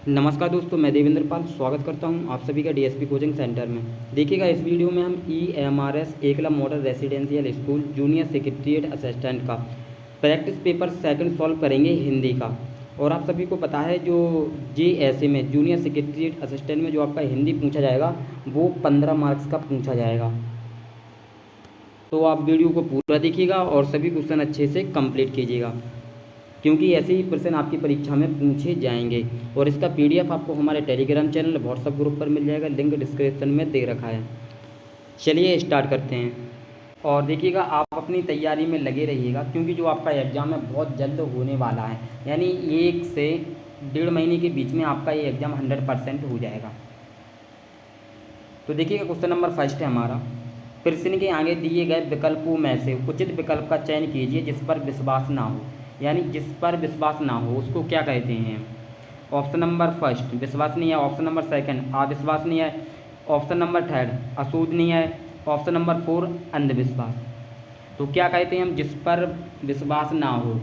नमस्कार दोस्तों, मैं देवेंद्र पाल स्वागत करता हूं आप सभी का डीएसपी कोचिंग सेंटर में। देखिएगा, इस वीडियो में हम ईएमआरएस एकला model residential school junior secretariat assistant का प्रैक्टिस पेपर सेकंड सॉल्व करेंगे हिंदी का। और आप सभी को पता है जो जेएसए में जूनियर सेक्रेटरीट असिस्टेंट में जो आपका हिंदी पूछा जाएगा वो 15 मार्क्स का पूछा जाएगा। तो आप वीडियो को पूरा देखिएगा और सभी क्वेश्चन अच्छे से कंप्लीट कीजिएगा, क्योंकि ऐसे ही प्रश्न आपकी परीक्षा में पूछे जाएंगे। और इसका पीडीएफ आपको हमारे टेलीग्राम चैनल व्हाट्सएप ग्रुप पर मिल जाएगा, लिंक डिस्क्रिप्शन में दे रखा है। चलिए स्टार्ट करते हैं। और देखिएगा, आप अपनी तैयारी में लगे रहिएगा, क्योंकि जो आपका एग्ज़ाम है बहुत जल्द होने वाला है, यानी 1 से 1.5 महीने के बीच में आपका ये एग्ज़ाम 100% हो जाएगा। तो देखिएगा, क्वेश्चन नंबर फर्स्ट है हमारा। प्रश्न के आगे दिए गए विकल्पों में से उचित विकल्प का चयन कीजिए जिस पर विश्वास ना हो, यानी जिस पर विश्वास ना हो उसको क्या कहते हैं। ऑप्शन नंबर फर्स्ट विश्वसनीय है, ऑप्शन नंबर सेकंड अविश्वसनीय है, ऑप्शन नंबर थर्ड अशोधनीय है, ऑप्शन नंबर 4 अंधविश्वास। तो क्या कहते हैं हम, जिस पर विश्वास ना हो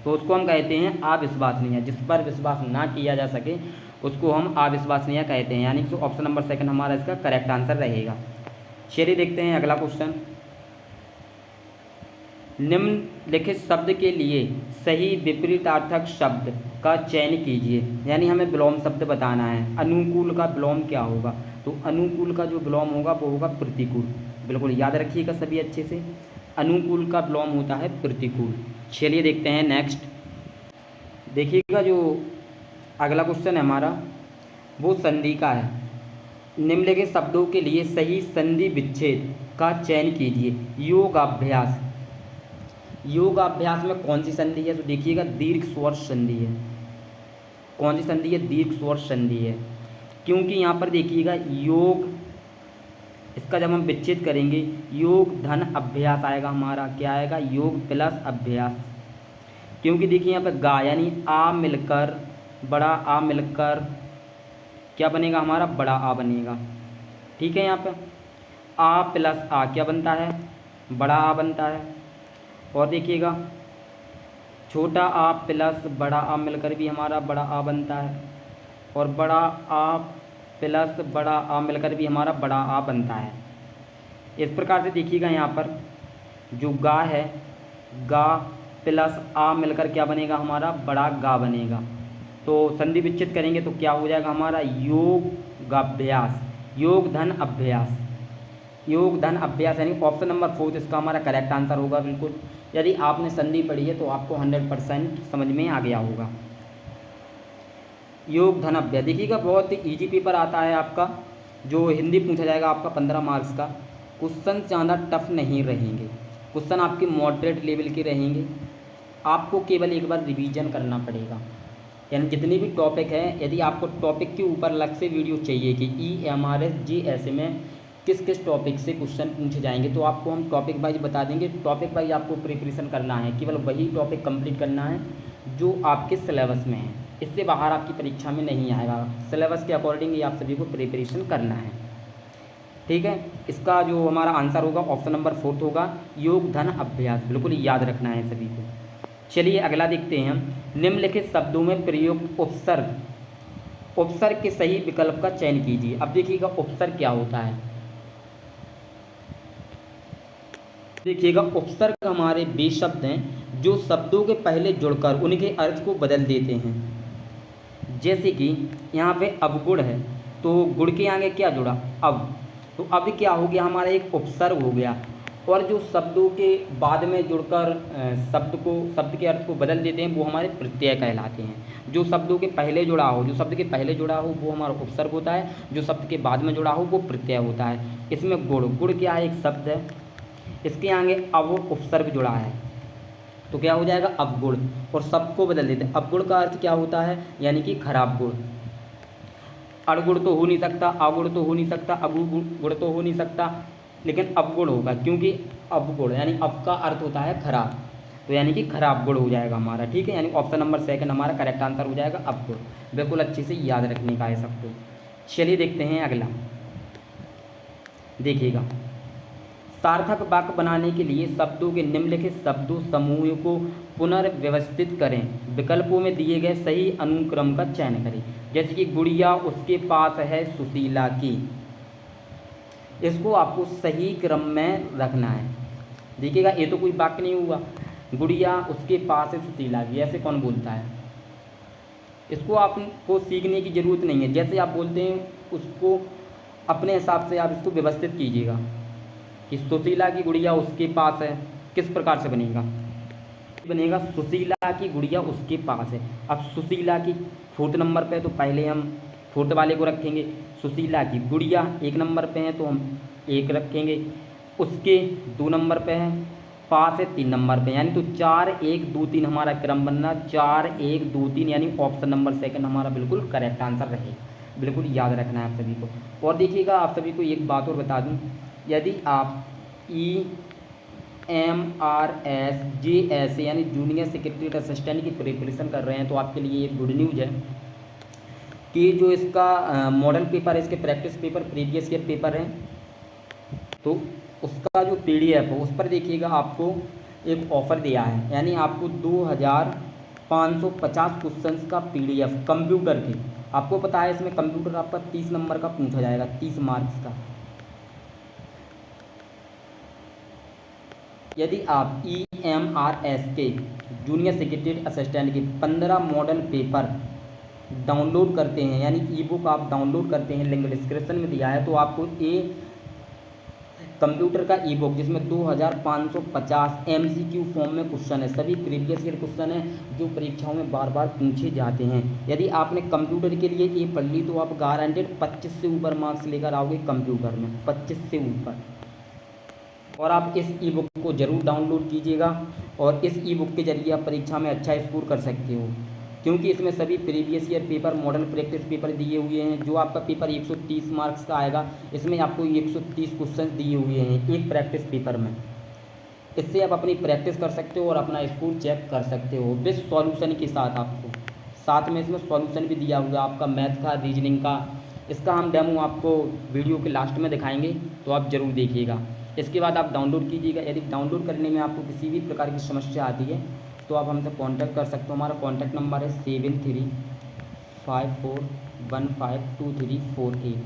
तो उसको हम कहते हैं अविश्वसनीय। जिस पर विश्वास ना किया जा सके उसको हम अविश्वसनीय कहते हैं, यानी कि ऑप्शन नंबर सेकंड हमारा इसका करेक्ट आंसर रहेगा। चलिए देखते हैं अगला क्वेश्चन। निम्नलिखित शब्द के लिए सही विपरीतार्थक शब्द का चयन कीजिए, यानी हमें विलोम शब्द बताना है। अनुकूल का विलोम क्या होगा, तो अनुकूल का जो विलोम होगा वो होगा प्रतिकूल। बिल्कुल याद रखिएगा सभी अच्छे से, अनुकूल का विलोम होता है प्रतिकूल। चलिए देखते हैं नेक्स्ट। देखिएगा, जो अगला क्वेश्चन है हमारा वो संधि का है। निम्नलिखित शब्दों के लिए सही संधि विच्छेद का चयन कीजिए। योगाभ्यास, योगाभ्यास में कौन सी संधि है, तो देखिएगा दीर्घ स्वर संधि है। कौन सी संधि है, दीर्घ स्वर संधि है। क्योंकि यहाँ पर देखिएगा योग, इसका जब हम विच्छेद करेंगे योग धन अभ्यास आएगा हमारा। क्या आएगा, योग प्लस अभ्यास। क्योंकि देखिए यहाँ पर गा यानी आ मिलकर बड़ा आ मिलकर क्या बनेगा हमारा, बड़ा आ बनेगा। ठीक है, यहाँ पर आ प्लस आ क्या बनता है, बड़ा आ बनता है। और देखिएगा छोटा आ प्लस बड़ा आ मिलकर भी हमारा बड़ा आ बनता है, और बड़ा आ प्लस बड़ा आ मिलकर भी हमारा बड़ा आ बनता है। इस प्रकार से देखिएगा यहाँ पर जो गा है, गा प्लस आ मिलकर क्या बनेगा हमारा, बड़ा गा बनेगा। तो संधि विच्छेद करेंगे तो क्या हो जाएगा हमारा, योगाभ्यास, योग धन अभ्यास, योग धन अभ्यास, यानी ऑप्शन नंबर 4 इसका हमारा करेक्ट आंसर होगा। बिल्कुल, यदि आपने संधि पढ़ी है तो आपको 100% समझ में आ गया होगा। योग धन अभ्यास, देखिएगा बहुत ही ईजी पेपर आता है आपका, जो हिंदी पूछा जाएगा आपका 15 मार्क्स का। क्वेश्चन ज़्यादा टफ नहीं रहेंगे, क्वेश्चन आपके मॉडरेट लेवल के रहेंगे। आपको केवल एक बार रिवीजन करना पड़ेगा, यानी जितने भी टॉपिक हैं, यदि आपको टॉपिक के ऊपर अलग से वीडियो चाहिए कि ईएमआरएस जेएसए में किस किस टॉपिक से क्वेश्चन पूछे जाएंगे, तो आपको हम टॉपिक वाइज बता देंगे। टॉपिक वाइज आपको प्रिपरेशन करना है, केवल वही टॉपिक कंप्लीट करना है जो आपके सिलेबस में है। इससे बाहर आपकी परीक्षा में नहीं आएगा, सिलेबस के अकॉर्डिंग ही आप सभी को प्रिपरेशन करना है। ठीक है, इसका जो हमारा आंसर होगा ऑप्शन नंबर 4 होगा, योग धन अभ्यास। बिल्कुल याद रखना है सभी को। चलिए अगला देखते हैं हम। निम्नलिखित शब्दों में प्रयुक्त उपसर्ग, उपसर्ग के सही विकल्प का चयन कीजिए। अब देखिएगा उपसर्ग क्या होता है। देखिएगा उपसर्ग हमारे वे शब्द हैं जो शब्दों के पहले जुड़कर उनके अर्थ को बदल देते हैं। जैसे कि यहाँ पे अवगुण है, तो गुण के आगे क्या जुड़ा, अब, तो अब क्या हो गया हमारा, एक उपसर्ग हो गया। और जो शब्दों के बाद में जुड़कर शब्द के अर्थ को बदल देते हैं वो हमारे प्रत्यय कहलाते हैं। जो शब्दों के पहले जुड़ा हो, जो शब्द के पहले जुड़ा हो वो हमारा उपसर्ग होता है, जो शब्द के बाद में जुड़ा हो वो प्रत्यय होता है। इसमें गुण, गुण क्या है, एक शब्द है, इसके आगे अव उपसर्ग जुड़ा है तो क्या हो जाएगा, अवगुण, और सबको बदल देते हैं। अवगुण का अर्थ क्या होता है, यानी कि खराब गुण। अड़गुण तो हो नहीं सकता, अगुण तो हो नहीं सकता, गुण तो हो नहीं सकता, लेकिन अवगुण होगा, क्योंकि अवगुण यानी अब का अर्थ होता है खराब, तो यानी कि खराब गुण हो जाएगा हमारा। ठीक है, यानी ऑप्शन नंबर 2 हमारा करेक्ट आंसर हो जाएगा अवगुण। बिल्कुल अच्छे से याद रखने का है सबको। चलिए देखते हैं अगला। देखिएगा सार्थक वाक्य बनाने के लिए शब्दों के निम्नलिखित शब्दों समूह को पुनर्व्यवस्थित करें। विकल्पों में दिए गए सही अनुक्रम का चयन करें। जैसे कि गुड़िया उसके पास है सुशीला की, इसको आपको सही क्रम में रखना है। देखिएगा ये तो कोई वाक्य नहीं हुआ, गुड़िया उसके पास है सुशीला की, ऐसे कौन बोलता है? इसको आपको सीखने की ज़रूरत नहीं है। जैसे आप बोलते हैं उसको अपने हिसाब से आप इसको व्यवस्थित कीजिएगा कि सुशीला की गुड़िया उसके पास है, किस प्रकार से बनेगा? बनेगा सुशीला की गुड़िया उसके पास है। अब सुशीला की 4th नंबर पे, तो पहले हम 4th वाले को रखेंगे। सुशीला की गुड़िया 1 नंबर पे है तो हम 1 रखेंगे, उसके 2 नंबर पे है, पास है 3 नंबर पे, यानी तो 4 1 2 3 हमारा क्रम बनना 4 1 2 3, यानी ऑप्शन नंबर 2 हमारा बिल्कुल करेक्ट आंसर रहेगा। बिल्कुल याद रखना है आप सभी को। और देखिएगा आप सभी को एक बात और बता दूं, यदि आप EMRS JS यानी जूनियर सेक्रेटरी असिस्टेंट की प्रिपरेशन कर रहे हैं तो आपके लिए एक गुड न्यूज़ है कि जो इसका मॉडल पेपर है, इसके practice paper previous year paper हैं, तो उसका जो PDF है उस पर देखिएगा आपको एक ऑफ़र दिया है, यानी आपको 2550 क्वेश्चंस का PDF कंप्यूटर के। आपको पता है इसमें कंप्यूटर आपका 30 नंबर का पूछा जाएगा, 30 मार्क्स का। यदि आप EMRS के जूनियर सेक्रेटरी असिस्टेंट के 15 मॉडल पेपर डाउनलोड करते हैं, यानी E-बुक आप डाउनलोड करते हैं, लिंक डिस्क्रिप्शन में दिया है, तो आपको कंप्यूटर का E-बुक जिसमें 2550 MCQ फॉर्म में क्वेश्चन है, सभी प्रीवियस ईयर क्वेश्चन है जो परीक्षाओं में बार बार पूछे जाते हैं। यदि आपने कंप्यूटर के लिए ये पढ़ ली तो आप गारंटेड 25 से ऊपर मार्क्स लेकर आओगे कंप्यूटर में, 25 से ऊपर। और आप इस E-बुक को ज़रूर डाउनलोड कीजिएगा और इस E-बुक के जरिए आप परीक्षा में अच्छा स्कोर कर सकते हो, क्योंकि इसमें सभी previous year paper model practice paper दिए हुए हैं। जो आपका पेपर 130 मार्क्स का आएगा, इसमें आपको 130 क्वेश्चन दिए हुए हैं एक प्रैक्टिस पेपर में। इससे आप अपनी प्रैक्टिस कर सकते हो और अपना स्कोर चेक कर सकते हो विद सॉल्यूशन के साथ। आपको साथ में इसमें सॉल्यूशन भी दिया हुआ है आपका मैथ का, रीजनिंग का। इसका हम डेमो आपको वीडियो के लास्ट में दिखाएंगे, तो आप ज़रूर देखिएगा। इसके बाद आप डाउनलोड कीजिएगा। यदि डाउनलोड करने में आपको किसी भी प्रकार की समस्या आती है तो आप हमसे कांटेक्ट कर सकते हो। हमारा कांटेक्ट नंबर है 7354152348।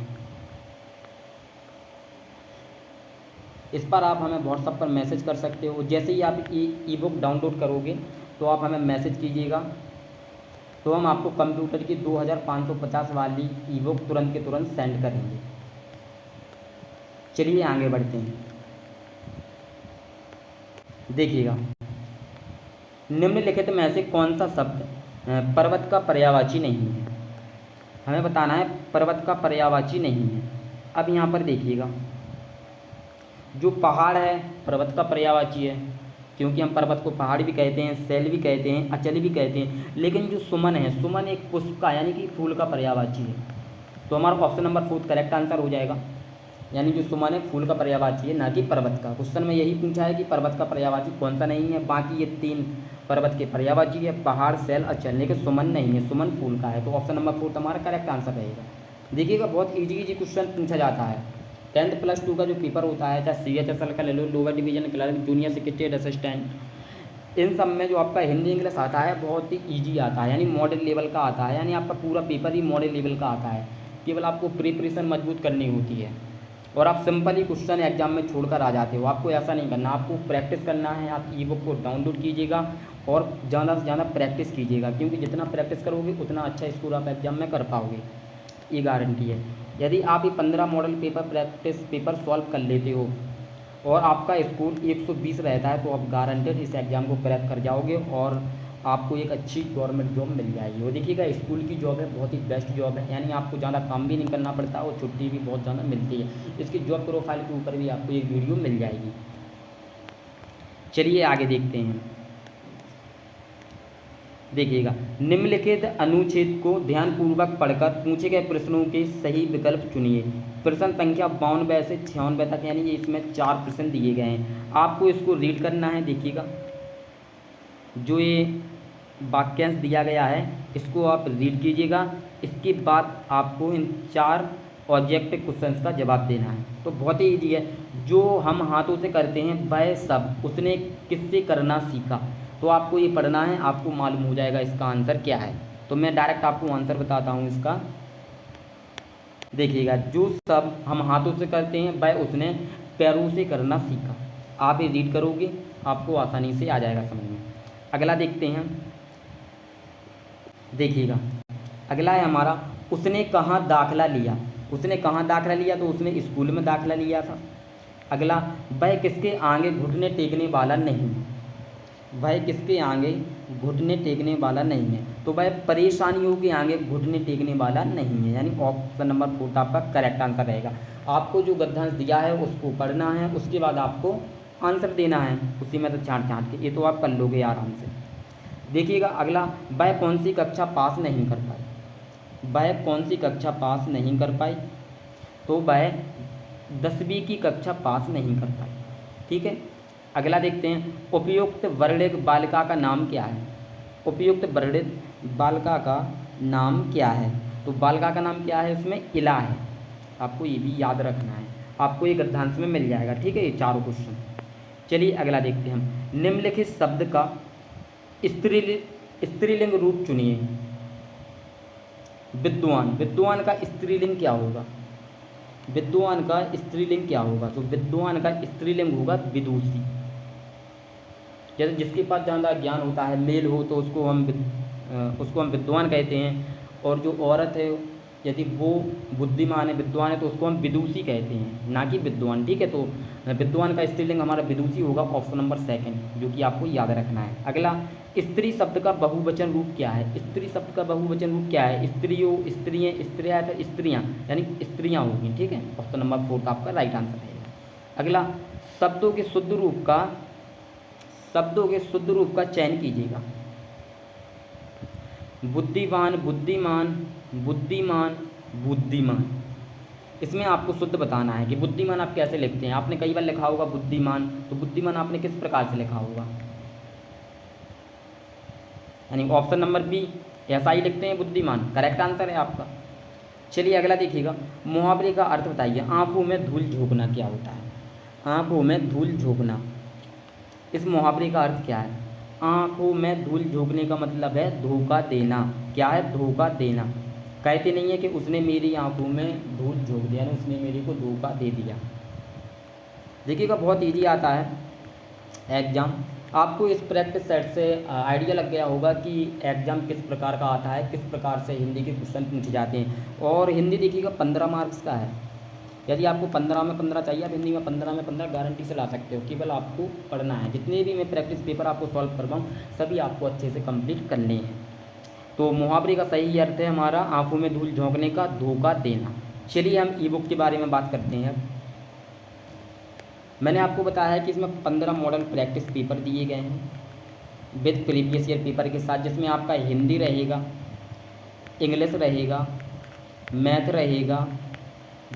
इस पर आप हमें व्हाट्सएप पर मैसेज कर सकते हो। जैसे ही आप E-बुक डाउनलोड करोगे तो आप हमें मैसेज कीजिएगा, तो हम आपको कंप्यूटर की 2550 वाली E-बुक तुरंत के तुरंत सेंड करेंगे। चलिए आगे बढ़ते हैं। देखिएगा निम्नलिखित में से कौन सा शब्द पर्वत का पर्यायवाची नहीं है? हमें बताना है पर्वत का पर्यायवाची नहीं है। अब यहाँ पर देखिएगा, जो पहाड़ है पर्वत का पर्यायवाची है, क्योंकि हम पर्वत को पहाड़ भी कहते हैं, शैल भी कहते हैं, अचल भी कहते हैं। लेकिन जो सुमन है, सुमन एक पुष्प का यानी कि फूल का पर्यायवाची है, तो हमारा ऑप्शन नंबर 4 करेक्ट आंसर हो जाएगा। यानी जो सुमन है फूल का पर्यायवाची है, ना कि पर्वत का। क्वेश्चन में यही पूछा है कि पर्वत का पर्यायवाची कौन सा नहीं है। बाकी ये 3 पर्वत के पर्यायवाची है, पहाड़, शैल, अचल, लेकिन सुमन नहीं है, सुमन फूल का है। तो ऑप्शन नंबर 4 हमारा करेक्ट आंसर रहेगा। देखिएगा बहुत इजी क्वेश्चन पूछा जाता है। 10th + 2 का जो पेपर होता है, चाहे CHSL का ले लो, lower division clerk, junior secretary assistant, इन सब में जो आपका हिंदी इंग्लिश आता है बहुत ही ईजी आता है, यानी मॉडल लेवल का आता है। यानी आपका पूरा पेपर ही मॉडल लेवल का आता है। केवल आपको प्रिपरेशन मजबूत करनी होती है और आप सिंपल ही क्वेश्चन एग्जाम में छोड़कर आ जाते हो। आपको ऐसा नहीं करना, आपको प्रैक्टिस करना है। आप E-बुक को डाउनलोड कीजिएगा और ज़्यादा से ज़्यादा प्रैक्टिस कीजिएगा, क्योंकि जितना प्रैक्टिस करोगे उतना अच्छा स्कोर आप एग्जाम में कर पाओगे, ये गारंटी है। यदि आप ये 15 model paper practice paper solve कर लेते हो और आपका स्कोर 120 रहता है, तो आप गारंटेड इस एग्ज़ाम को क्रैक कर जाओगे और आपको एक अच्छी गवर्नमेंट जॉब मिल जाएगी। और देखिएगा स्कूल की जॉब है, बहुत ही बेस्ट जॉब है, यानी आपको ज़्यादा काम भी नहीं करना पड़ता और छुट्टी भी बहुत ज़्यादा मिलती है। इसकी जॉब प्रोफाइल के ऊपर भी आपको एक वीडियो मिल जाएगी। चलिए आगे देखते हैं। देखिएगा निम्नलिखित अनुच्छेद को ध्यानपूर्वक पढ़कर पूछे गए प्रश्नों के सही विकल्प चुनिए। प्रश्न संख्या 52 से 96 तक, यानी ये इसमें 4 प्रश्न दिए गए हैं। आपको इसको रीड करना है। देखिएगा जो ये वाक्यांश दिया गया है इसको आप रीड कीजिएगा। इसके बाद आपको इन 4 ऑब्जेक्टिव क्वेश्चंस का जवाब देना है। तो बहुत ही ईजी है। जो हम हाथों से करते हैं वह सब उसने किससे करना सीखा। तो आपको ये पढ़ना है, आपको मालूम हो जाएगा इसका आंसर क्या है। तो मैं डायरेक्ट आपको आंसर बताता हूँ इसका। देखिएगा, जो सब हम हाथों से करते हैं वह उसने पैरों से करना सीखा। आप ये रीड करोगे आपको आसानी से आ जाएगा समझ में। अगला देखते हैं। देखिएगा, अगला है हमारा, उसने कहाँ दाखिला लिया। उसने कहाँ दाखिला लिया, तो उसने स्कूल में दाखिला लिया था। अगला, वह किसके आगे घुटने टेकने वाला नहीं है। वह किसके आगे घुटने टेकने वाला नहीं है, तो वह परेशानियों के आगे घुटने टेकने वाला नहीं है, यानी ऑप्शन नंबर 4 आपका करेक्ट आंसर रहेगा। आपको जो गद्यांश दिया है उसको पढ़ना है, उसके बाद आपको आंसर देना है उसी में से छाँट छाँट के। ये तो आप कर लोगे आराम से। देखिएगा अगला, वह कौन सी कक्षा पास नहीं कर पाई। वह कौन सी कक्षा पास नहीं कर पाई, तो वह 10वीं की कक्षा पास नहीं कर पाई। ठीक है। अगला देखते हैं, उपयुक्त वर्णित बालिका का नाम क्या है। उपयुक्त वर्णित बालिका का नाम क्या है, तो बालिका का नाम क्या है, उसमें इला है। आपको ये भी याद रखना है, आपको ये गद्यांश में मिल जाएगा। ठीक है, ये चारों क्वेश्चन। चलिए अगला देखते हैं हम। निम्नलिखित शब्द का स्त्रीलिंग रूप चुनिए। विद्वान, विद्वान का स्त्रीलिंग क्या होगा। विद्वान का स्त्रीलिंग क्या होगा, तो विद्वान का स्त्रीलिंग होगा विदुषी। जैसे जिसके पास ज़्यादा ज्ञान होता है, मेल हो, तो उसको हम विद्वान कहते हैं। और जो औरत है यदि वो बुद्धिमान है, विद्वान है, तो उसको हम विदुषी कहते हैं, ना कि विद्वान। ठीक है, तो विद्वान का स्त्रीलिंग हमारा विदुषी होगा, ऑप्शन नंबर 2, जो कि आपको याद रखना है। अगला, स्त्री शब्द का बहुवचन रूप क्या है। स्त्री शब्द का बहुवचन रूप क्या है, स्त्रियों, स्त्रियाँ, स्त्रियाँ, फिर स्त्रियाँ, यानी स्त्रियाँ होगी। ठीक है, ऑप्शन नंबर 4 आपका राइट आंसर रहेगा। अगला, शब्दों के शुद्ध रूप का चयन कीजिएगा। बुद्धिवान, बुद्धिमान, बुद्धिमान, बुद्धिमान। इसमें आपको शुद्ध बताना है कि बुद्धिमान आप कैसे लिखते हैं। आपने कई बार लिखा होगा बुद्धिमान, तो बुद्धिमान आपने किस प्रकार से लिखा होगा, यानी ऑप्शन नंबर बी, ऐसा ही लिखते हैं बुद्धिमान, करेक्ट आंसर है आपका। चलिए अगला देखिएगा, मुहावरे का अर्थ बताइए। आंखों में धूल झोंकना क्या होता है। आंखों में धूल झोंकना, इस मुहावरे का अर्थ क्या है। आंखों में धूल झोंकने का मतलब है धोखा देना। क्या है, धोखा देना। कहते नहीं है कि उसने मेरी आंखों में धूल झोंक दिया, यानी उसने मेरे को धोखा दे दिया। देखिएगा, बहुत इजी आता है एग्ज़ाम। आपको इस प्रैक्टिस सेट से आइडिया लग गया होगा कि एग्ज़ाम किस प्रकार का आता है, किस प्रकार से हिंदी के क्वेश्चन पूछे जाते हैं। और हिंदी देखिएगा 15 मार्क्स का है। यदि आपको 15 में 15 चाहिए, आप हिंदी में 15 में 15 गारंटी से ला सकते हो। केवल आपको पढ़ना है। जितने भी मैं प्रैक्टिस पेपर आपको सॉल्व करवाऊँ सभी आपको अच्छे से कंप्लीट करने हैं। तो मुहावरे का सही अर्थ है हमारा आंखों में धूल झोंकने का, धोखा देना। चलिए हम ई बुक के बारे में बात करते हैं। मैंने आपको बताया है कि इसमें 15 मॉडल प्रैक्टिस पेपर दिए गए हैं विद प्रीवियस ईयर पेपर के साथ, जिसमें आपका हिंदी रहेगा, इंग्लिश रहेगा, मैथ रहेगा,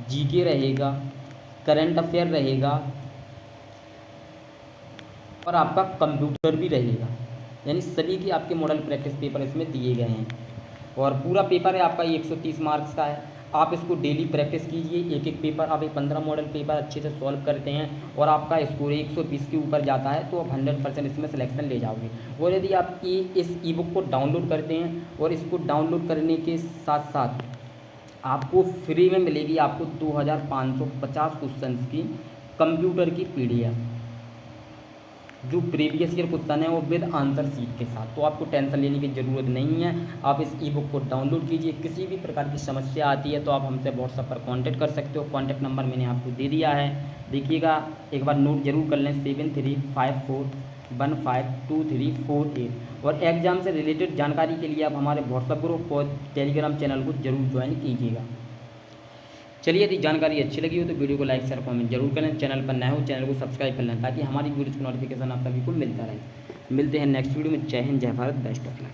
जीके रहेगा, करंट अफेयर रहेगा और आपका कंप्यूटर भी रहेगा। यानी सभी के आपके मॉडल प्रैक्टिस पेपर इसमें दिए गए हैं। और पूरा पेपर है आपका 130 मार्क्स का है। आप इसको डेली प्रैक्टिस कीजिए, एक एक पेपर आप 15 मॉडल पेपर अच्छे से सॉल्व करते हैं और आपका स्कोर 120 के ऊपर जाता है तो आप 100% इसमें सिलेक्शन ले जाओगे। और यदि आप इस ई बुक को डाउनलोड करते हैं और इसको डाउनलोड करने के साथ साथ आपको फ्री में मिलेगी आपको 2550 क्वेश्चंस की कंप्यूटर की PDF, जो प्रीवियस ईयर क्वेश्चन है वो विद आंसर शीट के साथ। तो आपको टेंशन लेने की ज़रूरत नहीं है। आप इस ई बुक को डाउनलोड कीजिए। किसी भी प्रकार की समस्या आती है तो आप हमसे व्हाट्सएप पर कांटेक्ट कर सकते हो। कांटेक्ट नंबर मैंने आपको दे दिया है, देखिएगा एक बार नोट जरूर कर लें, 7354152348। और एग्ज़ाम से रिलेटेड जानकारी के लिए आप हमारे व्हाट्सएप ग्रुप और टेलीग्राम चैनल को जरूर ज्वाइन कीजिएगा। चलिए, यदि जानकारी अच्छी लगी हो तो वीडियो को लाइक शेयर कमेंट जरूर करें। चैनल पर नए हो चैनल को सब्सक्राइब कर लें ताकि हमारी वीडियो की नोटिफिकेशन आप सभी को मिलता रहे। मिलते हैं नेक्स्ट वीडियो में। जय हिंद, जय भारत, बेस्ट ऑफ लक।